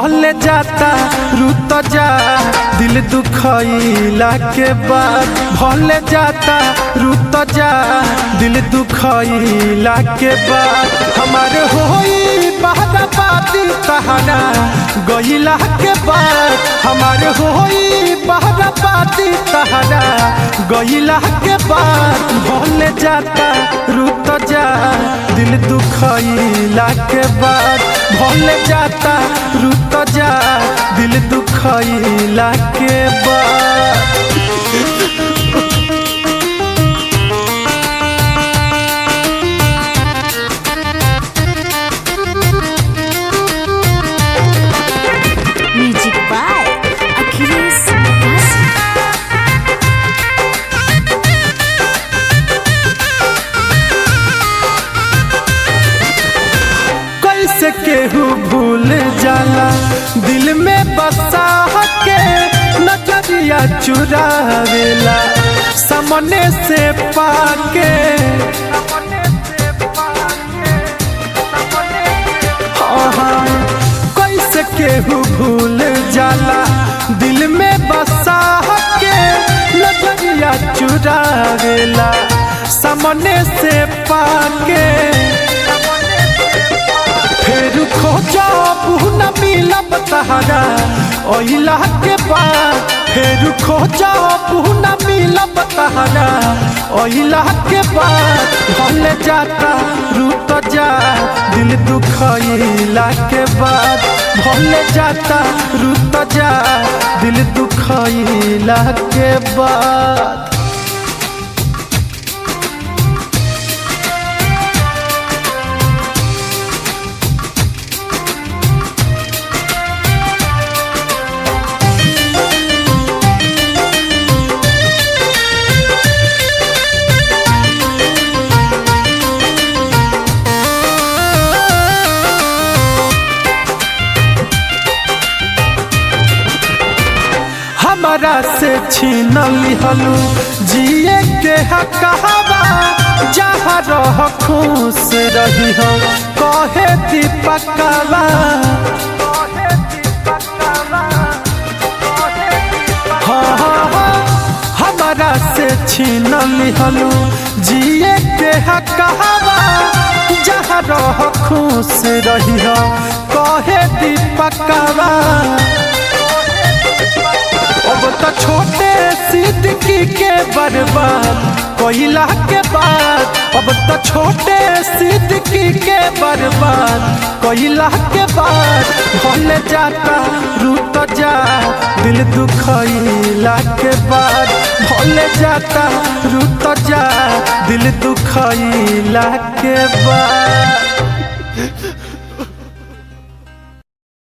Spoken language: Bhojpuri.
भले जाता रुत जा दिल दुखइला के बाद भले जाता रुत जा दिल दुखइला के बाद हमारे होई बहराबादी तहरा गइला के बाद हमारे होई बहराबादी तहरा गइला के बाद भले जाता रुत जा दिल दुखइला के बाद भले जाता रुत जा दिल दुखइला के बाद। म्यूजिक बाय अखिलेश वासी। कैसे केहू भूल जाला दिल में बसा के नजरिया चुरावेला सामने से पाके कैसे केहू भूल जाला दिल में बसा के नजरिया चुरावेला सामने से पाके फिर खोजब न मिलब तहरा ओइला के बाद फिर खोजब न मिलब तहरा ओइला के बाद भले जाता रुत जा दिल दुखइला के बाद भले जाता रुत जा दिल दुखइला के बाद। हमारा से छीन लिहलू जिए के हकवा जहाँ रह खुश रही हो कहे दीपकवा हाँ हमारा से छीन लिहलू जिए के हकवा जहाँ रह खुश रही हो कहे दीपकवा। अब तो छोटे सिद्दीकी के बर्बाद कोइला के बाद अब तो छोटे सिद्दीकी के बर्बाद कोइला के बाद भले जाता रुत जा दिल दुखइला के बाद भले जाता रुत जा दिल दुखइला के बाद।